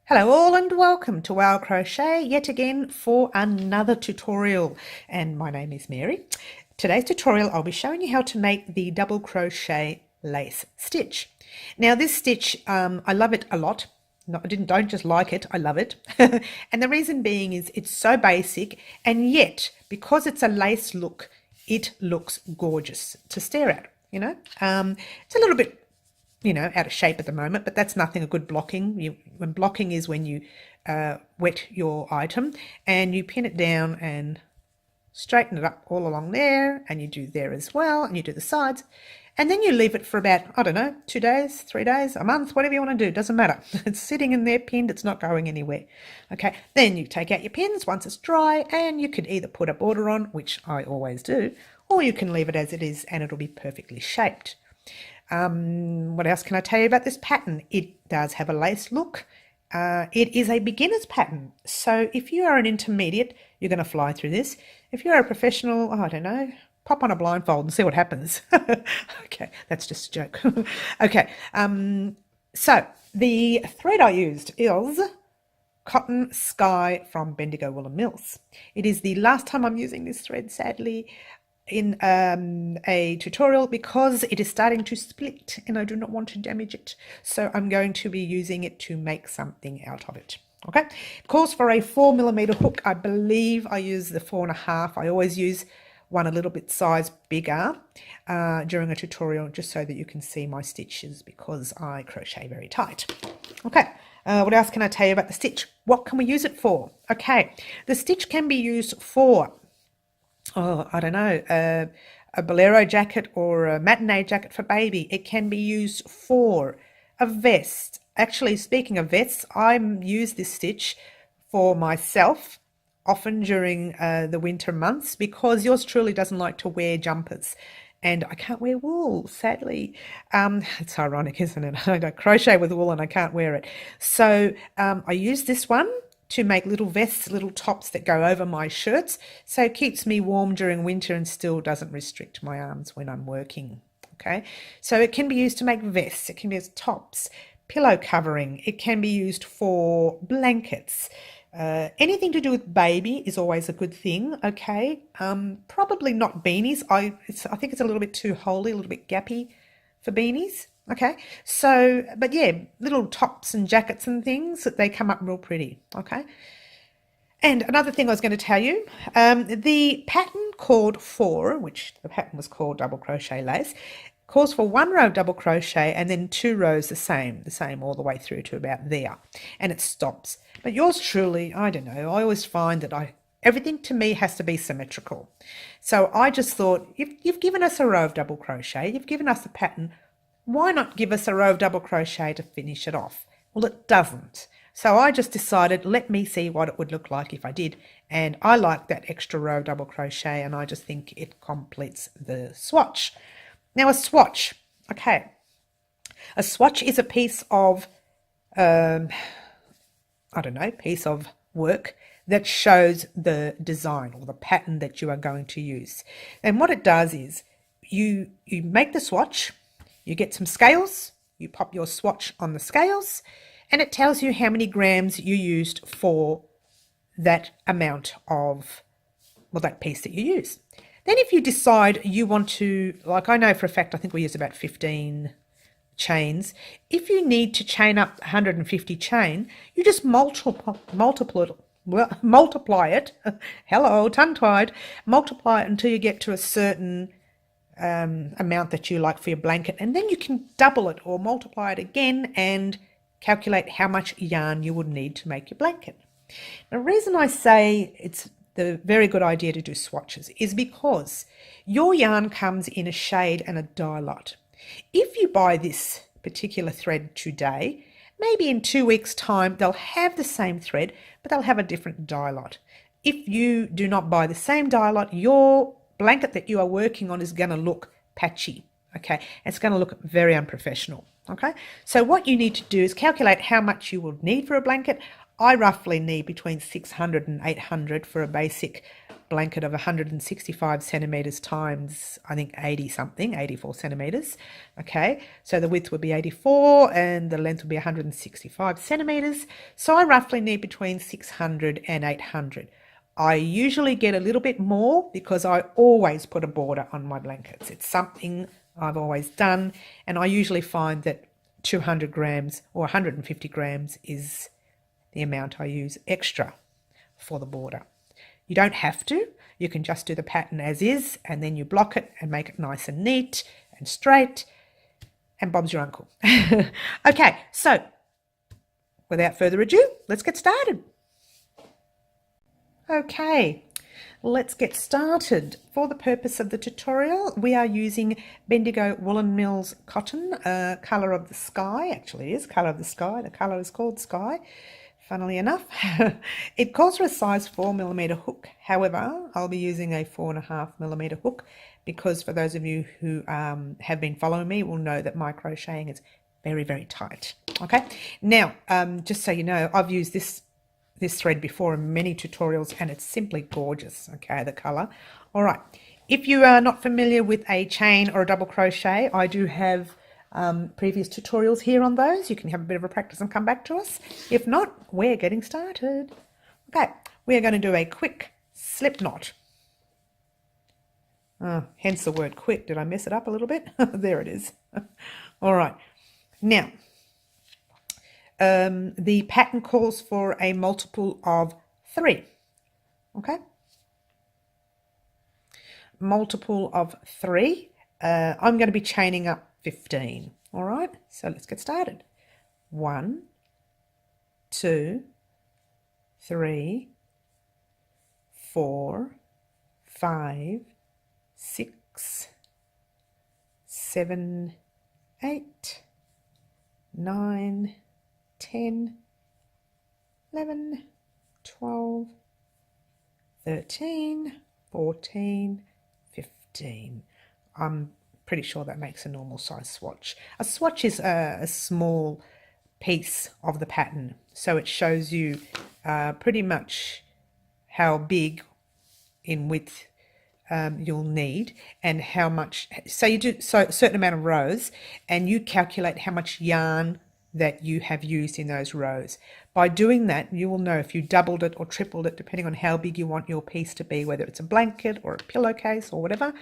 Hello all and welcome to Wow Crochet yet again for another tutorial, and my name is Mary. Today's tutorial I'll be showing you how to make the double crochet lace stitch. Now this stitch I love it a lot. No, don't just like it, I love it. And the reason being is it's so basic, and yet because it's a lace look it looks gorgeous to stare at, it's a little bit out of shape at the moment, but that's nothing a good blocking. When blocking is when you wet your item and you pin it down and straighten it up all along there, and you do there as well, and you do the sides, and then you leave it for about, I don't know, 2 days, 3 days, a month, whatever you want to do, doesn't matter. It's sitting in there pinned, it's not going anywhere. Okay, then you take out your pins once it's dry, and you could either put a border on, which I always do, or you can leave it as it is and it'll be perfectly shaped. What else can I tell you about this pattern? It does have a lace look. It is a beginner's pattern, so if you are an intermediate, you're going to fly through this. If you're a professional, I don't know, pop on a blindfold and see what happens. Okay, that's just a joke. Okay, so the thread I used is Cotton Sky from Bendigo Woolen Mills. It is the last time I'm using this thread, sadly, in a tutorial, because it is starting to split and I do not want to damage it, so I'm going to be using it to make something out of it. Okay, it calls for a 4mm hook. I believe I use the 4.5. I always use one a little bit size bigger during a tutorial, just so that you can see my stitches, because I crochet very tight. Okay, what else can I tell you about the stitch? What can we use it for? Okay, the stitch can be used for I don't know, a bolero jacket or a matinee jacket for baby. It can be used for a vest. Actually, speaking of vests, I use this stitch for myself often during the winter months, because yours truly doesn't like to wear jumpers. And I can't wear wool, sadly. It's ironic, isn't it? I crochet with wool and I can't wear it. So I use this one to make little vests, little tops that go over my shirts, so it keeps me warm during winter and still doesn't restrict my arms when I'm working. Okay, so it can be used to make vests, it can be used tops, pillow covering, it can be used for blankets. Anything to do with baby is always a good thing. Okay, probably not beanies. I think it's a little bit too holey, a little bit gappy for beanies. Okay, so, but yeah, little tops and jackets and things, they come up real pretty. Okay, and another thing I was going to tell you, the pattern called for, which the pattern was called Double Crochet Lace, calls for 1 row of double crochet and then 2 rows the same all the way through to about there, and it stops. But yours truly, I don't know, I always find that everything to me has to be symmetrical. So I just thought, if you've given us a row of double crochet, you've given us a pattern, why not give us a row of double crochet to finish it off? Well, it doesn't. So I just decided, let me see what it would look like if I did. And I like that extra row of double crochet, and I just think it completes the swatch. Now a swatch, okay. A swatch is a piece of, piece of work that shows the design or the pattern that you are going to use. And what it does is you make the swatch. You get some scales, you pop your swatch on the scales, and it tells you how many grams you used for that amount of, well, that piece that you use. Then if you decide you want to, like I know for a fact, I think we use about 15 chains. If you need to chain up 150 chain, you just multiply it, hello, tongue-tied, multiply it until you get to a certain amount that you like for your blanket, and then you can double it or multiply it again and calculate how much yarn you would need to make your blanket. The reason I say it's the very good idea to do swatches is because your yarn comes in a shade and a dye lot. If you buy this particular thread today, maybe in 2 weeks' time they'll have the same thread, but they'll have a different dye lot. If you do not buy the same dye lot, your blanket that you are working on is going to look patchy. Okay, it's going to look very unprofessional. Okay, so what you need to do is calculate how much you will need for a blanket. I roughly need between 600 and 800 for a basic blanket of 165 centimeters times, I think 80 something, 84 centimeters. Okay, so the width would be 84 and the length would be 165 centimeters. So I roughly need between 600 and 800. I usually get a little bit more because I always put a border on my blankets. It's something I've always done, and I usually find that 200 grams or 150 grams is the amount I use extra for the border. You don't have to. You can just do the pattern as is, and then you block it and make it nice and neat and straight, and Bob's your uncle. Okay, so without further ado, let's get started. Okay, let's get started. For the purpose of the tutorial, we are using Bendigo Woolen Mills cotton, colour of the sky. Actually, it is colour of the sky. The colour is called sky, funnily enough. It calls for a size 4mm hook. However, I'll be using a 4.5mm hook because for those of you who have been following me will know that my crocheting is very, very tight. Okay, now, just so you know, I've used this thread before in many tutorials and it's simply gorgeous. Okay, the color. All right, if you are not familiar with a chain or a double crochet, I do have previous tutorials here on those. You can have a bit of a practice and come back to us. If not, we're getting started. Okay, we're going to do a quick slip knot. Hence the word quick. Did I mess it up a little bit? There it is. All right, now the pattern calls for a multiple of 3. Okay, multiple of 3. I'm going to be chaining up 15. All right, so let's get started. 1, 2, 3, 4, 5, 6, 7, 8, 9, 10, 11, 12, 13, 14, 15. I'm pretty sure that makes a normal size swatch. A swatch is a small piece of the pattern, so it shows you pretty much how big in width you'll need and how much. So you do a certain amount of rows and you calculate how much yarn that you have used in those rows. By doing that, you will know if you doubled it or tripled it, depending on how big you want your piece to be, whether it's a blanket or a pillowcase or whatever.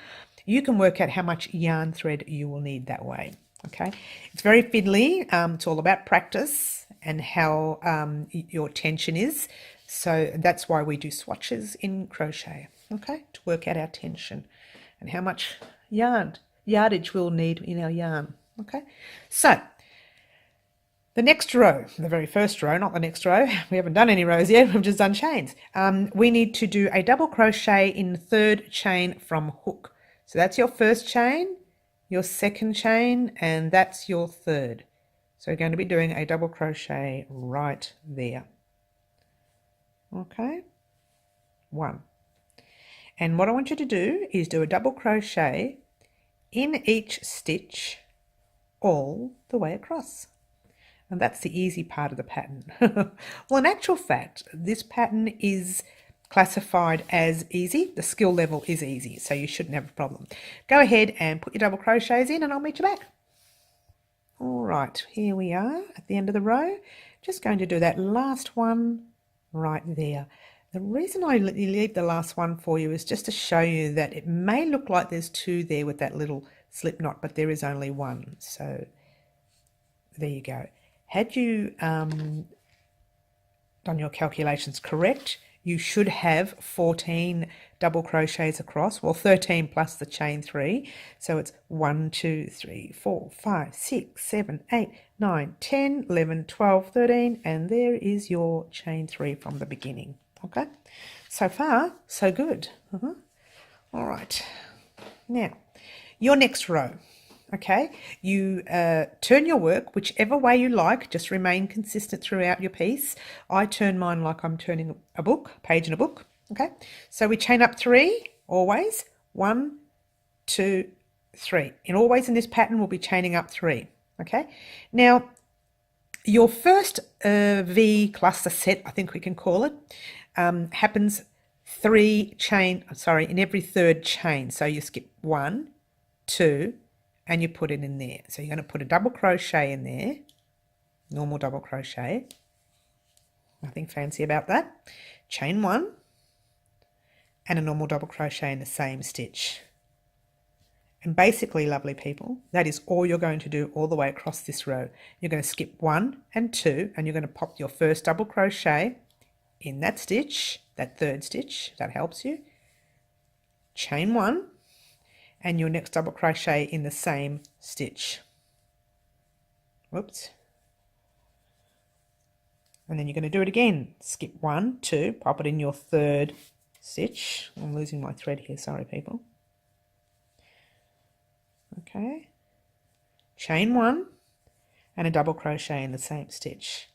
You can work out how much yarn thread you will need that way. Okay, it's very fiddly. It's all about practice and how your tension is. So that's why we do swatches in crochet. Okay, to work out our tension and how much yardage we'll need in our yarn. Okay, so the next row, the very first row, not the next row, we haven't done any rows yet, we've just done chains. We need to do a double crochet in the 3rd chain from hook. So that's your first chain, your second chain, and that's your 3rd. So we're going to be doing a double crochet right there. Okay, 1. And what I want you to do is do a double crochet in each stitch all the way across. And that's the easy part of the pattern. Well, in actual fact, this pattern is classified as easy. The skill level is easy, so you shouldn't have a problem. Go ahead and put your double crochets in and I'll meet you back. All right, here we are at the end of the row. Just going to do that last one right there. The reason I leave the last one for you is just to show you that it may look like there's 2 there with that little slip knot, but there is only 1. So there you go. Had you done your calculations correct, you should have 14 double crochets across, well 13 plus the chain 3. So it's 1, 2, 3, 4, 5, 6, 7, 8, 9, 10, 11, 12, 13, and there is your chain 3 from the beginning. Okay, so far so good. All right, now your next row. Okay, you turn your work whichever way you like, just remain consistent throughout your piece. I turn mine like I'm turning a book, page in a book. Okay, so we chain up 3 always. 1, 2, 3. And always in this pattern we'll be chaining up 3. Okay, now Your first V cluster set, I think we can call it, happens in every third chain. So you skip 1, 2, and you put it in there. So you're going to put a double crochet in there, normal double crochet, nothing fancy about that. Chain 1 and a normal double crochet in the same stitch. And basically, lovely people, that is all you're going to do all the way across this row. You're going to skip 1 and 2, and you're going to pop your first double crochet in that stitch, that third stitch, if that helps you. Chain 1 and your next double crochet in the same stitch. Whoops. And then you're going to do it again. Skip 1, 2, pop it in your third stitch. I'm losing my thread here, sorry people. Okay, chain 1 and a double crochet in the same stitch.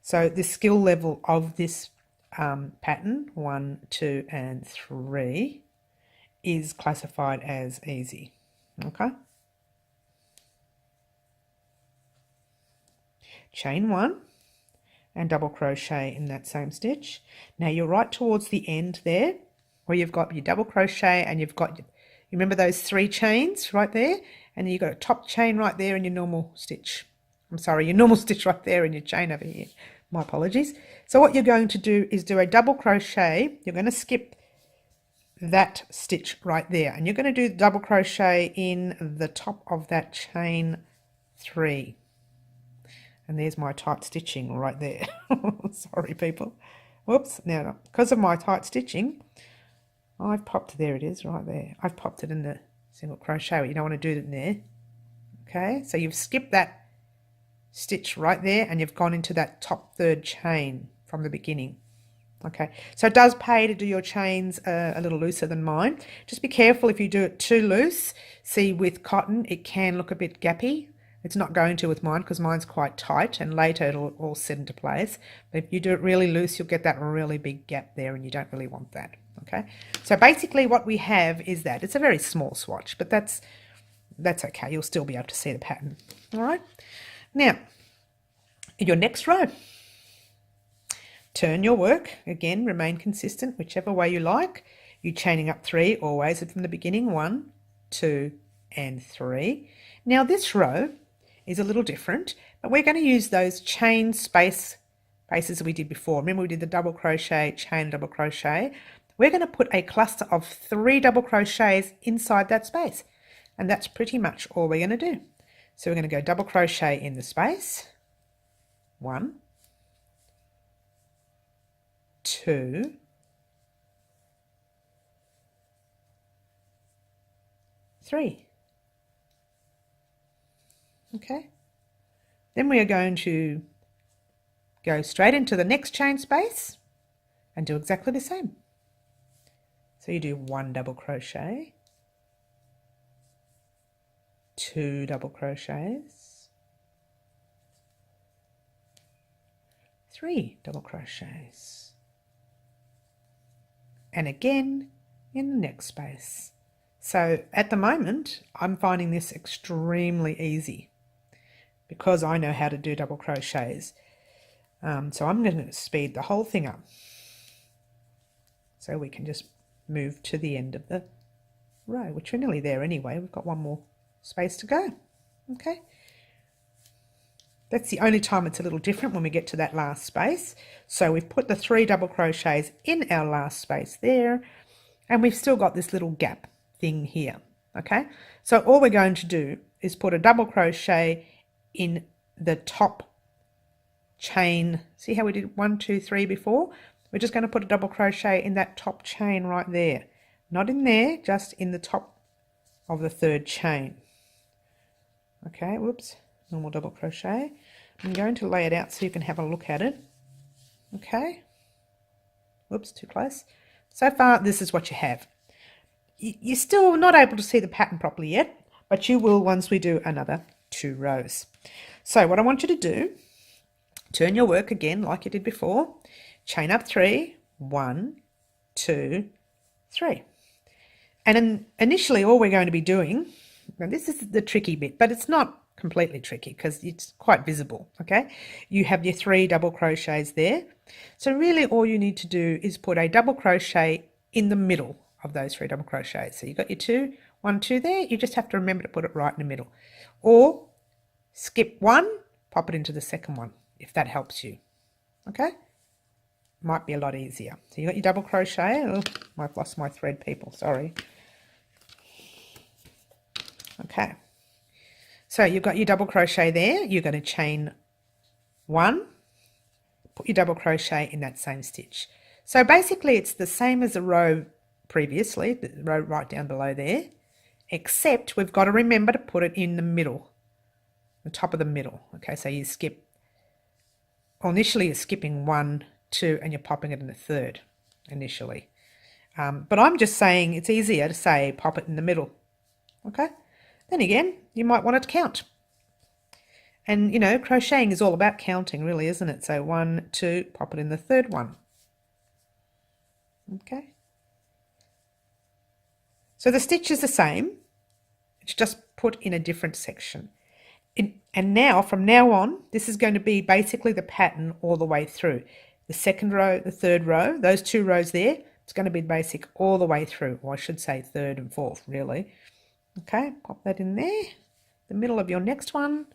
So the skill level of this pattern, 1, 2 and 3, is classified as easy. Okay, chain 1 and double crochet in that same stitch. Now you're right towards the end there where you've got your double crochet and you've got, you remember those 3 chains right there, and then you've got a top chain right there and your normal stitch. I'm sorry, your normal stitch right there and your chain over here. My apologies. So what you're going to do is do a double crochet. You're going to skip that stitch right there, and you're going to do double crochet in the top of that chain 3. And there's my tight stitching right there. Sorry people. Whoops. Now, because of my tight stitching, I've popped, there it is right there. I've popped it in the single crochet. You don't want to do it in there. Okay, so you've skipped that stitch right there and you've gone into that top third chain from the beginning. Okay, so it does pay to do your chains a little looser than mine. Just be careful if you do it too loose. See, with cotton, it can look a bit gappy. It's not going to with mine because mine's quite tight, and later it'll all set into place. But if you do it really loose, you'll get that really big gap there, and you don't really want that. Okay, so basically what we have is that it's a very small swatch, but that's okay. You'll still be able to see the pattern. All right, now in your next row, turn your work again, remain consistent whichever way you like. You're chaining up 3 always from the beginning, 1, 2 and 3. Now this row is a little different, but we're going to use those chain spaces that we did before. Remember, we did the double crochet, chain, double crochet. We're going to put a cluster of 3 double crochets inside that space, and that's pretty much all we're going to do. So we're going to go double crochet in the space, 1, 2, 3. Okay, then we are going to go straight into the next chain space and do exactly the same. So you do 1 double crochet, 2 double crochets, 3 double crochets, and again in the next space. So at the moment, I'm finding this extremely easy because I know how to do double crochets. So I'm going to speed the whole thing up so we can just move to the end of the row, which we're nearly there anyway. We've got 1 more space to go. Okay, that's the only time it's a little different, when we get to that last space. So we've put the 3 double crochets in our last space there, and we've still got this little gap thing here. Okay, so all we're going to do is put a double crochet in the top chain. See how we did 1, 2, 3 before? We're just going to put a double crochet in that top chain right there, not in there, just in the top of the 3rd chain. Okay, whoops, normal double crochet. I'm going to lay it out so you can have a look at it. Okay, whoops, too close. So far this is what you have. You're still not able to see the pattern properly yet, but you will once we do another 2 rows. So what I want you to do, turn your work again like you did before, chain up 3, 1, 2, 3. And initially all we're going to be doing, now this is the tricky bit, but it's not completely tricky because it's quite visible, okay? You have your 3 double crochets there. So really all you need to do is put a double crochet in the middle of those 3 double crochets. So you've got your 1, 2 there. You just have to remember to put it right in the middle. Or skip 1, pop it into the second one, if that helps you, okay? Might be a lot easier. So you got your double crochet. Oh, I've lost my thread, people, sorry. Okay. So you've got your double crochet there. You're going to chain 1, put your double crochet in that same stitch. So basically it's the same as the row previously, the row right down below there, except we've got to remember to put it in the middle, the top of the middle. Okay, so you skip, well, initially you're skipping 1, 2, and you're popping it in the third initially. But I'm just saying it's easier to say pop it in the middle. Okay, then again, you might want it to count. And, you know, crocheting is all about counting, really, isn't it? So 1, 2, pop it in the third one. Okay. So the stitch is the same. It's just put in a different section. And now, from now on, this is going to be basically the pattern all the way through. The second row, the third row, those 2 rows there, it's going to be basic all the way through. Or I should say third and fourth, really. Okay, pop that in there. The middle of your next one.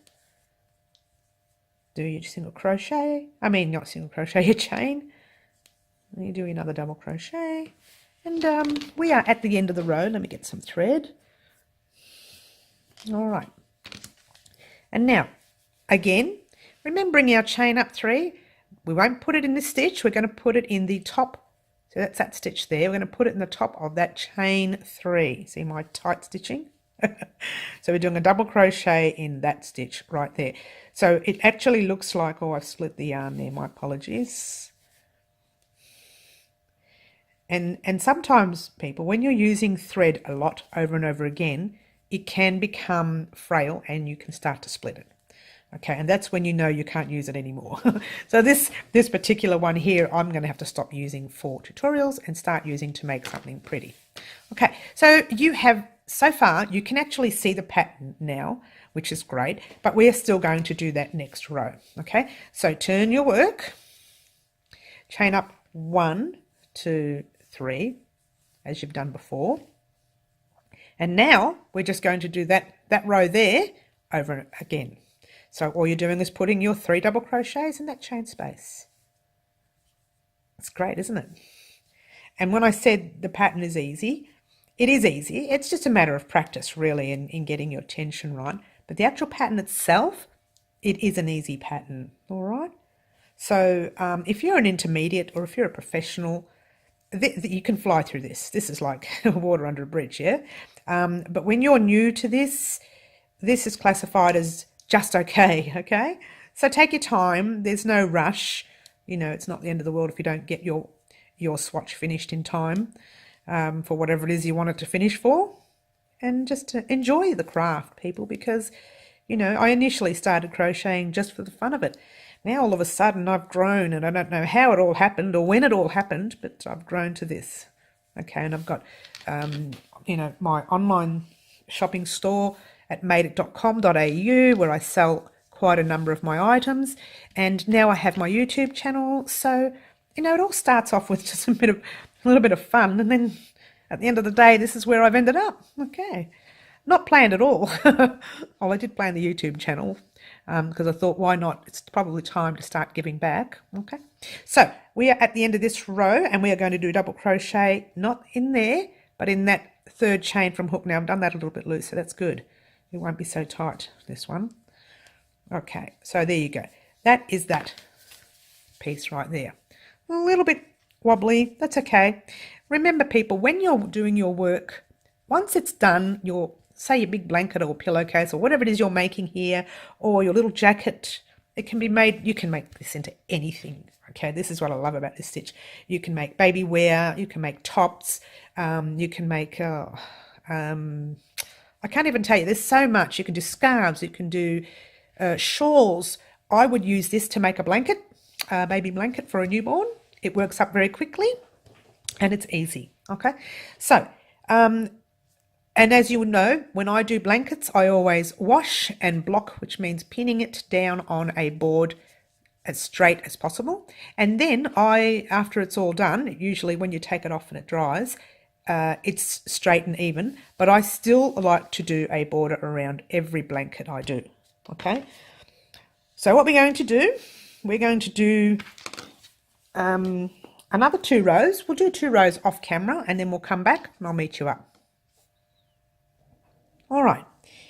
Do your single crochet. I mean, not single crochet, your chain. And you do another double crochet. And we are at the end of the row. Let me get some thread. All right. And now, again, remembering our chain up 3, we won't put it in this stitch. We're going to put it in the top. So that's that stitch there. We're going to put it in the top of that chain 3. See my tight stitching? So we're doing a double crochet in that stitch right there. So it actually looks like, oh, I've split the yarn there. My apologies. And sometimes, people, when you're using thread a lot over and over again, it can become frail and you can start to split it. Okay, and that's when you know you can't use it anymore. So this particular one here, I'm going to have to stop using for tutorials and start using to make something pretty. Okay, so you have, so far, you can actually see the pattern now, which is great, but we're still going to do that next row. Okay, so turn your work, chain up 1, 2, 3, as you've done before. And now we're just going to do that row there over again. So all you're doing is putting your 3 double crochets in that chain space. It's great, isn't it? And when I said the pattern is easy, it is easy. It's just a matter of practice, really, in getting your tension right. But the actual pattern itself, it is an easy pattern, all right? So if you're an intermediate or if you're a professional, you can fly through this. This is like water under a bridge, yeah? But when you're new to this, this is classified as just okay, okay? So take your time. There's no rush. You know, it's not the end of the world if you don't get your swatch finished in time for whatever it is you want it to finish for. And just to enjoy the craft, people, because, you know, I initially started crocheting just for the fun of it. Now all of a sudden I've grown, and I don't know how it all happened or when it all happened, but I've grown to this. Okay, and I've got, you know, my online shopping store at madeit.com.au where I sell quite a number of my items, and now I have my YouTube channel. So, you know, it all starts off with just a little bit of fun, and then at the end of the day, this is where I've ended up. Okay, not planned at all. Well, I did plan the YouTube channel because I thought, why not? It's probably time to start giving back. Okay, so we are at the end of this row, and we are going to do double crochet, not in there, but in that 3rd chain from hook. Now I've done that a little bit loose, so that's good. It won't be so tight, this one. Okay, so there you go. That is that piece right there. A little bit wobbly, that's okay. Remember, people, when you're doing your work, once it's done, say your big blanket or pillowcase or whatever it is you're making here, or your little jacket, it can be made, you can make this into anything. Okay, this is what I love about this stitch. You can make baby wear, you can make tops, you can make, I can't even tell you, there's so much. You can do scarves, you can do shawls. I would use this to make a blanket, a baby blanket for a newborn. It works up very quickly and it's easy. Okay, so And as you know, when I do blankets, I always wash and block, which means pinning it down on a board as straight as possible. And then after it's all done, usually when you take it off and it dries, it's straight and even, but I still like to do a border around every blanket I do. Okay, so what we're going to do, we're going to do another 2 rows. We'll do 2 rows off camera and then we'll come back and I'll meet you up. All right,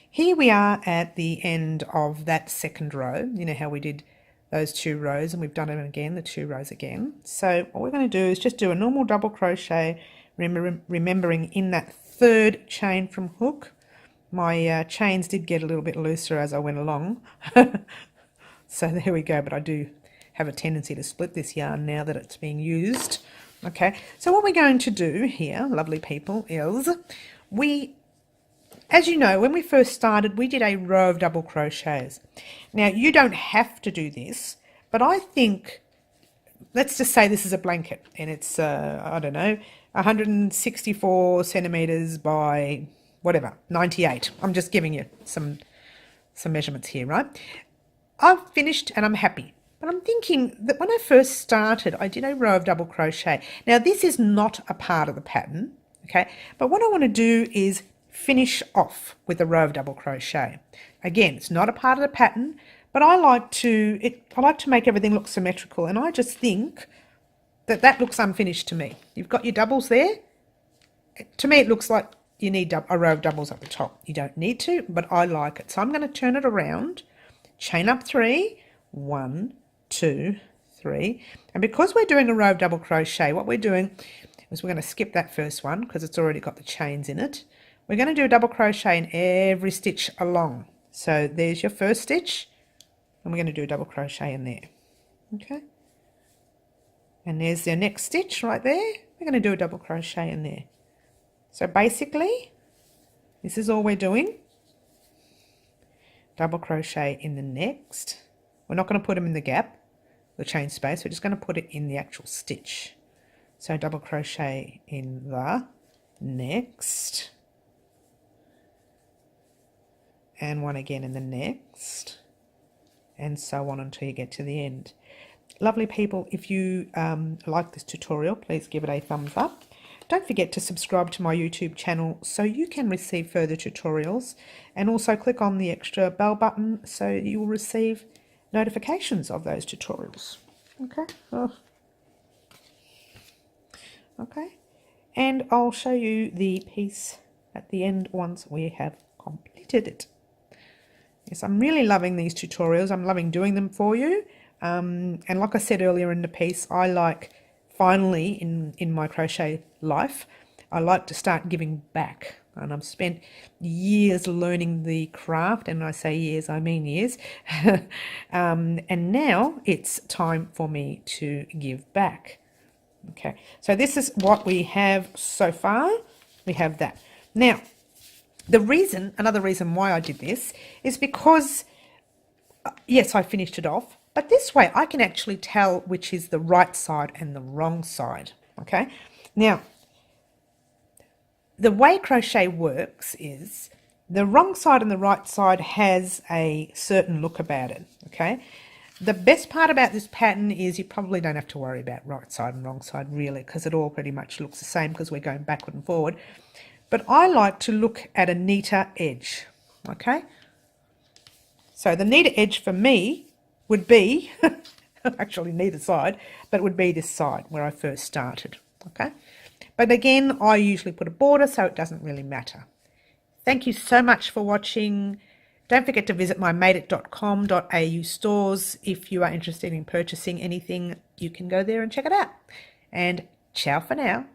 here we are at the end of that second row. You know how we did those 2 rows and we've done it again, the 2 rows again. So what we're going to do is just do a normal double crochet, remembering in that 3rd chain from hook. My chains did get a little bit looser as I went along. So there we go, but I do have a tendency to split this yarn now that it's being used. Okay, so what we're going to do here, lovely people, is as you know, when we first started, we did a row of double crochets. Now, you don't have to do this, but I think, let's just say this is a blanket and it's, I don't know, 164 centimeters by whatever, 98. I'm just giving you some measurements here, right? I've finished and I'm happy. But I'm thinking that when I first started, I did a row of double crochet. Now, this is not a part of the pattern, okay? But what I want to do is finish off with a row of double crochet. Again, it's not a part of the pattern, but I like to make everything look symmetrical, and I just think that looks unfinished to me. You've got your doubles there. To me, it looks like you need a row of doubles at the top. You don't need to, but I like it. So I'm going to turn it around, chain up 3, 1, 2, 3. And because we're doing a row of double crochet, what we're doing is we're going to skip that first one because it's already got the chains in it. We're going to do a double crochet in every stitch along. So there's your first stitch, and we're going to do a double crochet in there. Okay. And there's the next stitch right there. We're going to do a double crochet in there. So basically, this is all we're doing. Double crochet in the next. We're not going to put them in the gap, the chain space. We're just going to put it in the actual stitch. So double crochet in the next. And one again in the next. And so on until you get to the end. Lovely people, if you like this tutorial, please give it a thumbs up. Don't forget to subscribe to my YouTube channel so you can receive further tutorials, and also click on the extra bell button so you will receive notifications of those tutorials. Okay. Okay. And I'll show you the piece at the end once we have completed it. Yes, I'm really loving these tutorials. I'm loving doing them for you. And like I said earlier in the piece, I like finally in my crochet life, I like to start giving back. And I've spent years learning the craft, and when I say years, I mean years. And now it's time for me to give back. Okay, so this is what we have so far. We have that. Now, another reason why I did this is because, yes, I finished it off, but this way I can actually tell which is the right side and the wrong side. Okay, now, the way crochet works is the wrong side and the right side has a certain look about it. Okay, the best part about this pattern is you probably don't have to worry about right side and wrong side really, because it all pretty much looks the same because we're going backward and forward. But I like to look at a neater edge. Okay, so the neater edge for me would be actually neither side, but it would be this side where I first started. Okay, but again, I usually put a border, so it doesn't really matter. Thank you so much for watching. Don't forget to visit my madeit.com.au stores. If you are interested in purchasing anything, you can go there and check it out. And ciao for now.